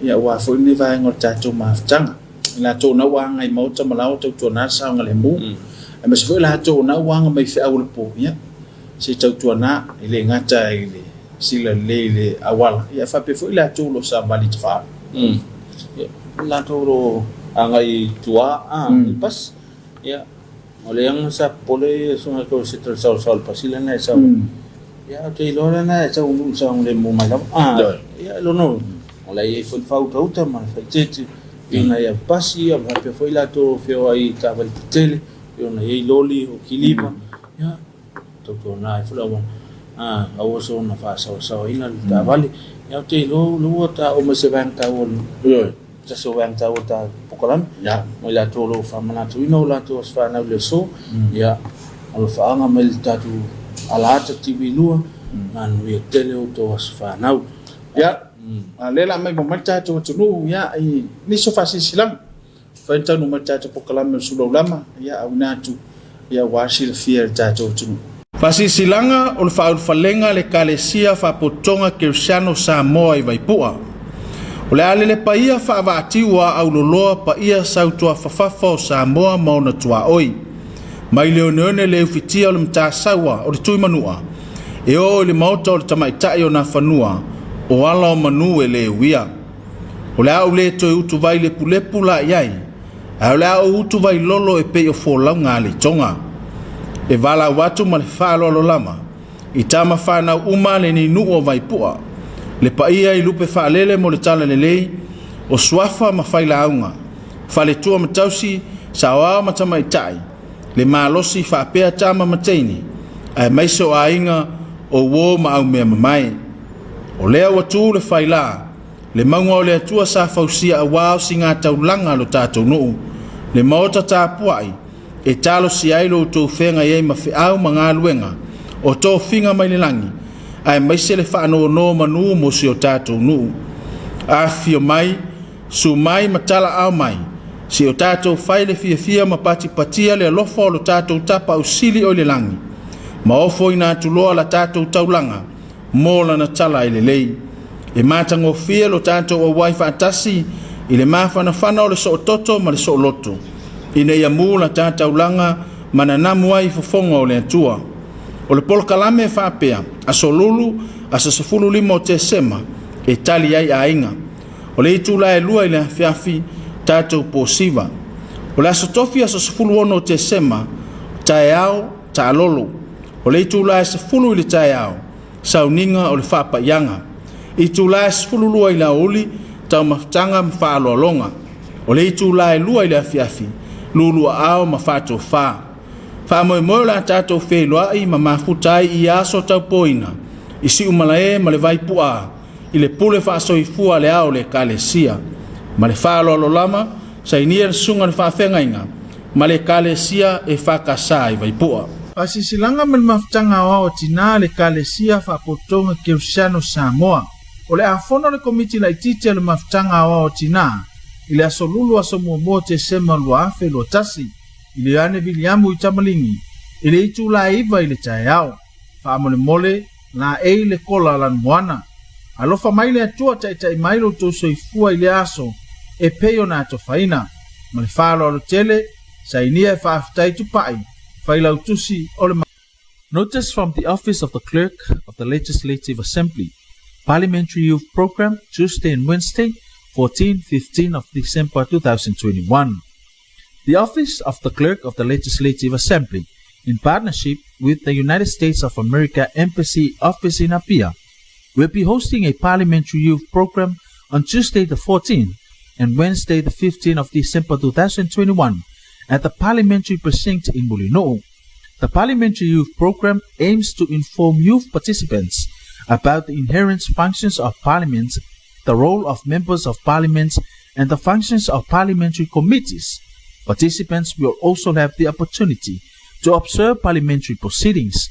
ya wa fo ni va ngor cha chu ma chang la chu na wa ngai mo cha ma lao chu na sao ngale mu ma se la chu na wa ngai fe awul po ya si chu na ile nga cha ile sila le awal ya fa pe fo la chu lo sa bali fa la chu ro angai tua pas ya ole yang sa pole sunga ko sitel sol pasila na sa ya te lora na sa un le mo mai ya lo no ola ye fo fa uta ma fa tete ina ya pasi ya pe foi la to feo ai ta val tele yo na ye loli o kilipa ya to na fo la awo so na fa sa ina ta vale ya te lo ta o ma se van ta o yo ta so van ta o ta pokolam ya mo la to lo fa mana to ino la to fa na le so ya o fa nga mel ta tu ala ta TV lua man we tele to asfa now ya lela mai mamacha to tunu ya ni so fasi silam fa ta no macha to pokalam Suluaulama ya auna tu ya wasil fear ta to tunu fasi silanga ul falenga le kalesia fa potonga Congregational Samoa i vaipua O le ale le paia whaavaatiu a au loloa paia sautua whawhawha o Samoa mauna tua oi. Mai leo neone le ufitia o le mta saua o le tui manua. E o le mauta o le tamaitai o na whanua o ala o manu e le uia. O le au le toi utu vai le pulepu la iai. A o le au utu vai lolo e pei o fōlaunga le tonga. E vala watu ma le whaalo lama. I tama whanau uma le ni nuu o vai pua. Le paia I lupe whaalele mo le tala le lei. O suafa ma whaila aunga. Whale tua matausi sa wao matama itai. Le malosi whaapea tama mateini. Ai maiso a inga o wo ma au mea mamai. O lea watu le whaila. Le maunga o le atua sa fausia a wao si ngā taulanga lo tātou nuu. Le maota Tapuaiga. E talo si ailo tō whenga iei ma whiau ma ngā luenga. O tō whinga mai le langi. Ai maise le whaano no manu mo si o tātou nuu. Afio mai, su mai matala au mai. Si o tātou whaile fia ma pati patia le alofa o lo tātou tapa usili o le langi. Ma ofo ina tuloa la tātou taulanga. Mola na tala i le lei. E mātango fia lo tātou o wai whaatasi. I le mawhana whana o le so o toto ma le so o loto. Ina ia mūla tātou langa mana namu ai fofonga o le atua. O le polkalame e whapea, a solulu, a sasafulu lima o te sema, e tali ai a inga. O le itu la e lua i le Afiafi tātou pōsiva. O le asotofi a sasafulu ono o te sema, tae ao, ta alolo. O le itu la e safulu i le tae ao, sauninga o le whapaianga. Itu la e safulu lua i la oli, tau maftanga mwhaalo alonga. O le itu la e lua i le Afiafi, lulua ao ma whātou whā. Whāmoe moe la tātou whēloa I ma mafutai I aso tau poina. I si umalae ma le vaipua. I le pule whaasoifua le ao le kalesia. Ma le Suluaulama, sa inia le sunga le whaafengainga. Ma le kalesia e whakasa I vaipua. Pasisilanga me le mafutanga o tina le kalesia whapotonga Congregational Samoa. O le afona le komiti la ititia le mafutanga o tina. I le asolulu aso mua te sema lua afe lua tasi. I le ane viliamu I tamalingi. I le itu la iwa I le tae au. Whaamole mole la e le kola lan moana. Alofa mai le atua tai mailo tō soifua I le aso. E peo na ato whaina. Ma le whaalo alo tele. Sa inia e whaafitai tupai. Whaila utusi o le ma. Notice from the Office of the Clerk of the Legislative Assembly. Parliamentary Youth Program, Tuesday and Wednesday, 14-15 of December 2021. The Office of the Clerk of the Legislative Assembly, in partnership with the United States of America Embassy Office in Apia, will be hosting a Parliamentary Youth Program on Tuesday the 14th and Wednesday the 15th of December 2021 at the Parliamentary Precinct in Mulino. The Parliamentary Youth Program aims to inform youth participants about the inherent functions of Parliament, the role of members of Parliament, and the functions of parliamentary committees. Participants will also have the opportunity to observe parliamentary proceedings.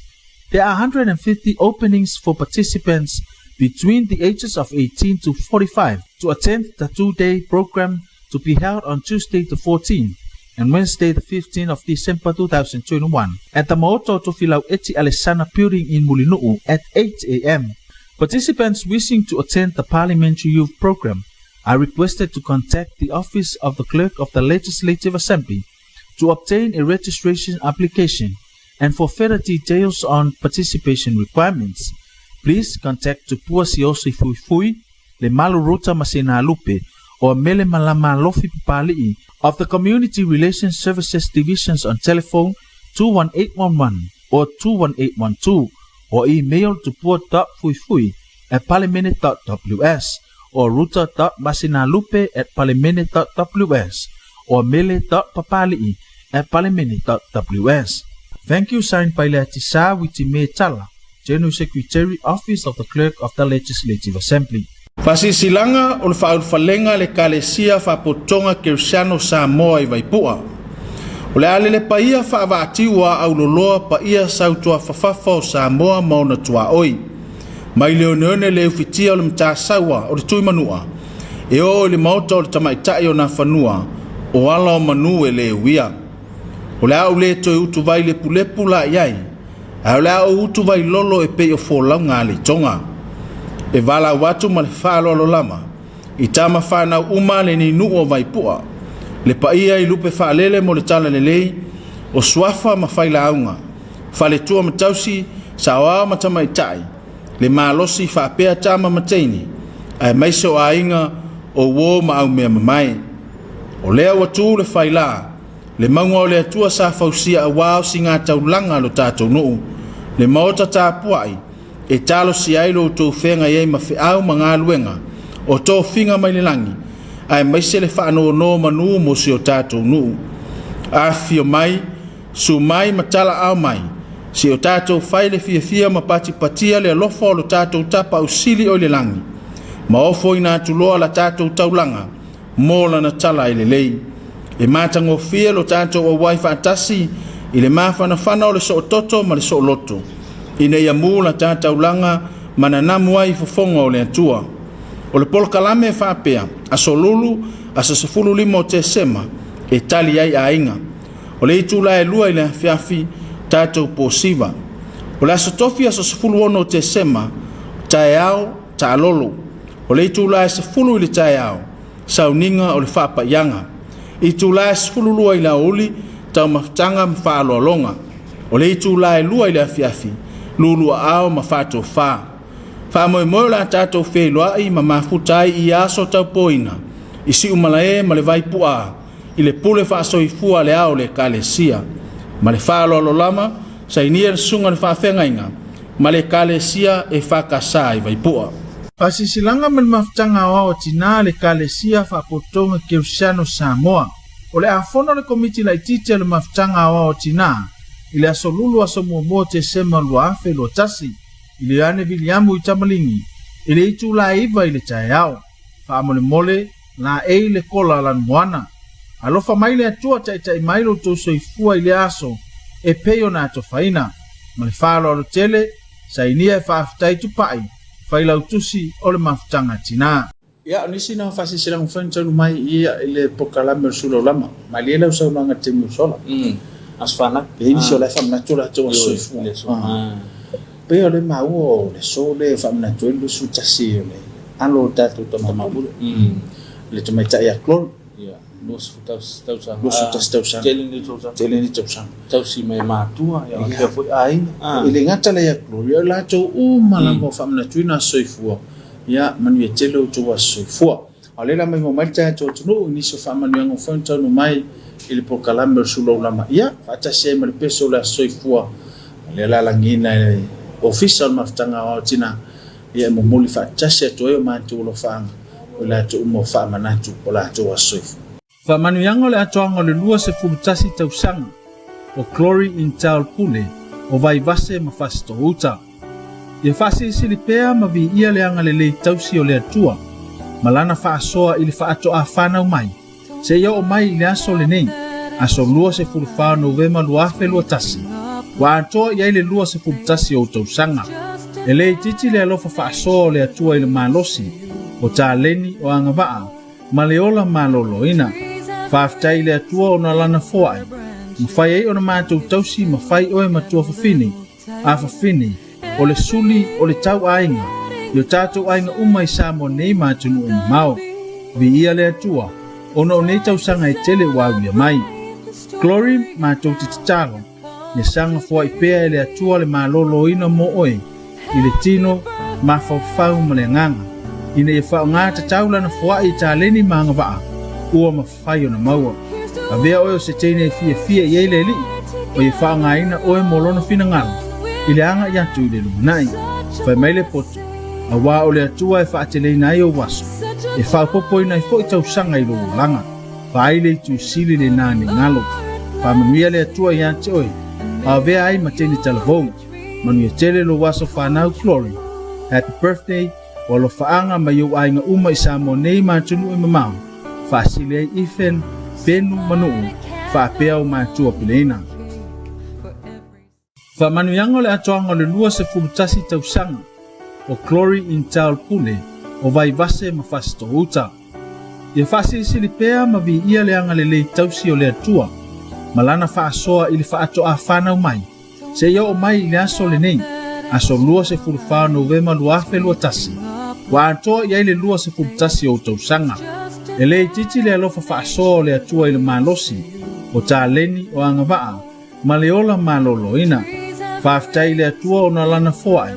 There are 150 openings for participants between the ages of 18 to 45 to attend the two-day program to be held on Tuesday the 14th and Wednesday the 15th of December 2021 at the Maoto Tofilau Eti Alessana building in Mulinuu at 8 a.m. Participants wishing to attend the Parliamentary Youth Program are requested to contact the Office of the Clerk of the Legislative Assembly to obtain a registration application, and for further details on participation requirements, please contact Tupua Siosi Fuifui, Le Malu Ruta Masina Lupe, or Mele Malama Lofi Papali'i of the Community Relations Services Divisions on telephone 21811 or 21812, or email tupua.fuifui@parliament.ws or ruta.masinalupe@parliament.ws or mele.papali'i@parliament.ws. Thank you, signed by Leatisa Witime Tala, General Secretary, Office of the Clerk of the Legislative Assembly. Pasisilanga o le whaulfalenga le kalesia whapotonga Congregational Samoa I vaipua. O le ale le paia whaavatiua au loloa paia sautua whawhawha o Samoa mauna tua oi. Mai leo neone le ufitia o le mta saua o le tui manua. E o le mauta o le tamaitai o na whanua o ala o manu e le uia. O le au le toi utu vai le pulepu la iai. A le au utu vai lolo e pei o fōlaunga le tonga. E vala watu ma le Suluaulama. I tama whanau uma le ni nuu o vaipua. Le paia I lupe whaalele mo le tala lelei o suafa ma whaila aunga. Whale tua matausi sa wao matama itai. Le maalosi whaapea tama mateini. Ai maiso a inga o wo ma au mea mamai. O lea watu le whaila. Le maunga o le atua sa fausia a wao si ngā taulanga lo tātou nuu. Le maota Tapuai. E talo si ailo tō whenga iei ma whiau ma ngā luenga. O tō whinga mai le langi. Ai maise le whaano no manu mo si o tātou nuu. Afio mai, su mai matala au mai. Si o tātou whaile fia ma pati patia le alofa o lo tātou tapa usili o le langi. Ma ofo I nā tuloa la tātou taulanga. Mola na tala I le lei. E mātango fia lo tātou o wai whaatasi. I le mawhana whana o le so toto ma le so loto. I ne ia mū la tātou langa mana namu ai fofonga o le atua. O le polo kalame whapea, aso lulu, asa sefulu lima o te sema, e tali ai a inga. O le itu la e lua I le Afiafi, tātou pōsiva. O le aso tofi aso sefulu ono o te sema, tae au, ta alolo. O le itu la e sefulu I le tae au, sauninga o le whapa ianga. Itu la e sefulu lua I la oli, tau maftanga mwhaalo alonga. O le itu la e lua I le Afiafi, lulua au ma whato wha. Wha moe la tātou wheloai ma mafutai I aso tau poina. I si umalae ma le vaipua. I le pule wha soifua le ao le kalesia. Ma le Suluaulama, sa inia le sunga le whawhengainga. Ma le kalesia e whakasa I vaipua. Pasisilanga me le mafutanga o tina le kalesia whapotonga Congregational Samoa. O le afono le komiti la itite le mafutanga o tina. I le aso lulu aso muamua te sema lua afe lua tasi. I le ane viliamu I tamalingi. I le itu la iwa I le tae au. Whaamole mole la e le kola lan moana. Alofa mai le atua tai mailo to soifua I le aso. E peyo na ato faina. Ma le whaalo alo tele. Sa inia e whaafutai tupai. Whailau tusi o le mafutanga tina. Ia nisi na whasi sila mwhentanu mai ia I le pokalame o Suluaulama. Ma le lau sau nanga te musola. Asfana. Le inisi o le whamnatura to soifua. Pe o le mau o le so le whamnatua le sutasi o le alo tātou tamamabure. Le tamaitai a klon. Los tausa. Los tausa. Teleni tausa. Teleni tausa. Tausi mai matua ya kia foi ai. Ile ngata le a klon. Ia la tau umala mo whamnatua na soifua. Ia manu e telo tua soifua. A le la mai mo mai tātou tunu iniso whamanuanga whentanu mai ile pokalame o Suluaulama. Ia whatasi ai ma le peso le soifua. Le la langina official mafutanga o tina ia mo moli fa tase to e ma tu lo fanga o la tu mo fa manatu o la tu asoif fa manu yango le atonga le lua se fulutasi tausanga o glory in tal pule o vai vase ma fasto uta ia fasi silipea ma vi ia le anga le tausi o le atua malana fa soa ili fa ato afana mai se ia o mai le aso le nei aso lua se fulfa novema lua fe lua tasi wa ato ia le lua se fultasi o tausanga. E le titi le alofa whaasoa le atua I le malosi o tā leni o angawaa ma le ola maloloina. Whaaftai le atua o na lana foai. Mawhai ei o na mātou tausi mawhai oe matua whawhini. A whawhini o le suli o le tau ainga. I o tātou ainga umai Samoa nei mātunu o mao. Vi ia le atua o na o nei tausanga e tele wawia mai. Glory mātou tititalo. Ne sanga fua I pea ele atua le malolo ina mo oe. I le tino ma fau ma le nganga. I ne whao ngā tataula na fua I tā leni maanga waa. Ua ma whai o na maua. A vea oe o se teine fia I eile li. O I whao ngā ina oe molona fina ngalo. I le anga I atu I le lumunai. Whai maile poto. A wā o le atua e whaatele nai o waso. E whao popo ina I fo I tausanga I lo langa. Whai le tu sili le nani ngalo. Wha manuia le atua I ante oe. A vea ai mateni talavou. Manu ia tele lo waso whanau Glory. Happy birthday. O lo whaanga mai o ainga uma I Samoa nei mātunu I mamau. Whaasile ai ifen, penu manuu. Whaapea o mātua pileina. Whamanu yango le atoanga le lua se fulutasi tausanga. O Glory in tal pule. O vai vase ma fasto uta. Ia whasi silipea ma vi ia le anga le tausi o le atua. Malana whaasoa ili whaato a whanau mai. Se ia o mai le aso le nei. Aso lua se fulufaa novema lua afe lua tasi. wa to ia le lua se futasi o tau sanga ele titi le alofa faaso le atua ile malosi o taleni o anga vaa maleola maloloina faaftai le atua ona lana foai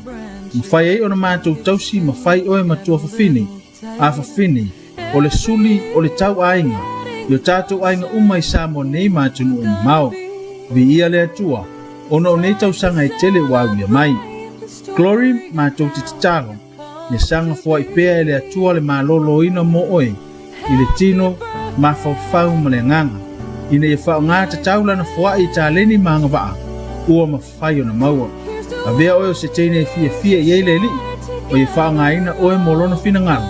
mafai ai ona matou tausi mafai oe matua fafini a fafini o le suli o le tau ainga yo tatou ainga uma i Samoa nei matunu o mau vi ia le atua ona o nei tausanga i tele wauia mai Glory matou tititalo le sanga foai pea le atua le maloloina mo oe i le tino mafau ma le nganga ina ia whaonga tatau lana foai i taleni maanga waa ua mawhai ona maua a vea oe o se teine fia i eile li o ia whaonga ina oe molona fina ngalo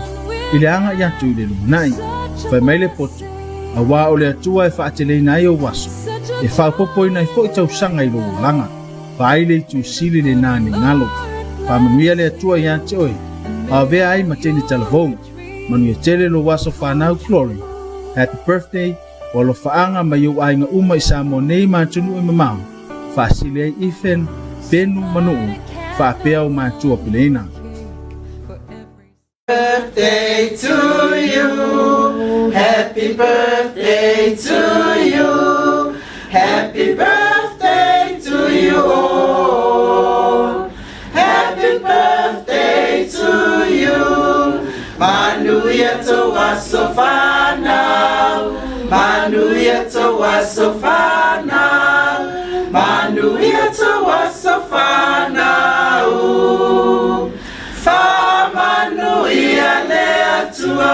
i le anga i atu i le lumunai whai mai le poto a wā o le atua e whaateleina ai o waso e whaupopo ina i fo i tausanga i loo langa whai le tu sili le nani ngalo whamamia le atua i ante oe a vea ai mateni talavou manu ia tele lo waso whanau Glory happy birthday o lo whaanga mai o ainga uma i Samoa nei matunu i mamau whaasile ai ifen penu manuu whaapea o matua pileina. Birthday to you, happy birthday to you, happy birthday to you all, happy birthday to you, manuia to wasofana, manuia to wasofana, manuia to wasofana, Famanuia le atua.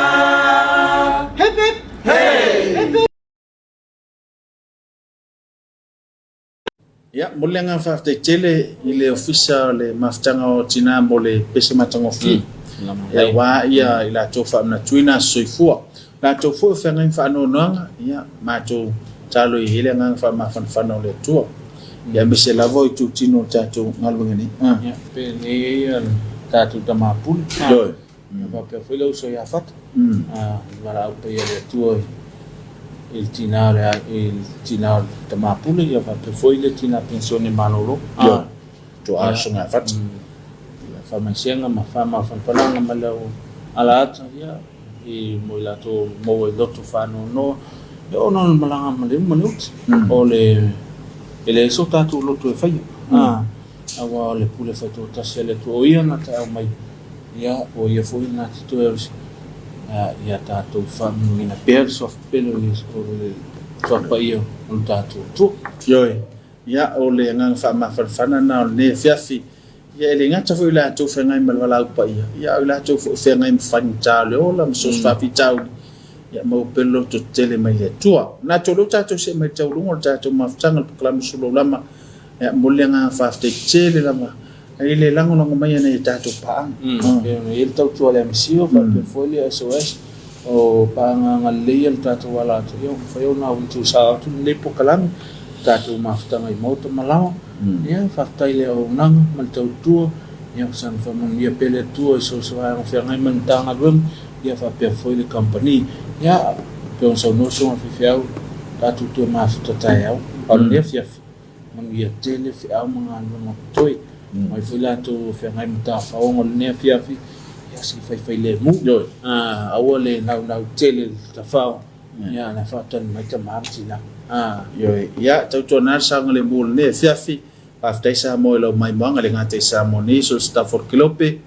Hip hip hey. Hip hip. Ya, mole nga fafte tele ile ofisa le maftanga o tina mole pese matango fi. Ya wa ia ila tofa na tuina soifua. La tofu fenga fa no nanga ya mato talo ile nga fa mafan le tua. Ya bese lavo tu tino tato ngalwengani. Ya pe ni tatu tamapul Doi. Va per quello so ya fat va pe ya tuo il tina tamapul ya va per foile tina pensione manolo to asonga fat la farmacienga ma fama fanfalanga malo alat ya I moilato mo doctor fano no yo non malanga manut ole ele so tatu loto fai awa le pule fato tasele to ia na ta mai ya o ia foi na to ya tato famina perso of pelo o so pa io un tato tu yoi ya ole ngang fa ma fana na le fiafi ya ele ngata foi la to fa ngai mal wala pa ya la to fa ngai fan tale o la so fa fi tau ya mo pelo to tele mai le tua na to lo tato se mai tau lungo tato ma fanga klam Suluaulama ya mulenga fafte chele lama ile lango lango mai ne tato pa il tau tu ala msio fa pe folia SOS o pa ngalei el tato wala to yo fa yo na untu sa tu le po kalam tato mafta mai moto malao ya fafta ile o nang mal tau tu ya san fa mon ya pele tu so a fa ngai mantanga rum ya fa pe folia company ya pe on so no so fa fiau tato tu mafta tayau on le fiaf mangia tele fi au mga no toi mai fila to fe ngai mta fa o ne Afiafi ya si fai le mu au le nau tele ta fa ya na fa tan mai ta marti la yo ya to na sang le bul ne Afiafi after Samoa lo mai manga le ngate Samoa ni so Stafford Kilope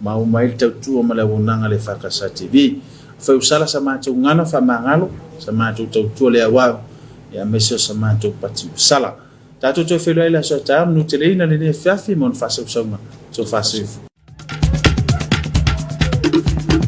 mau mai tu ma le wonanga le fakasa TV fa usala sama tu ngana fa mangalo sama tu le wa ya meso sama tu pati sala Tato to felo ila so tam no tele na le Afiafi mon fa so so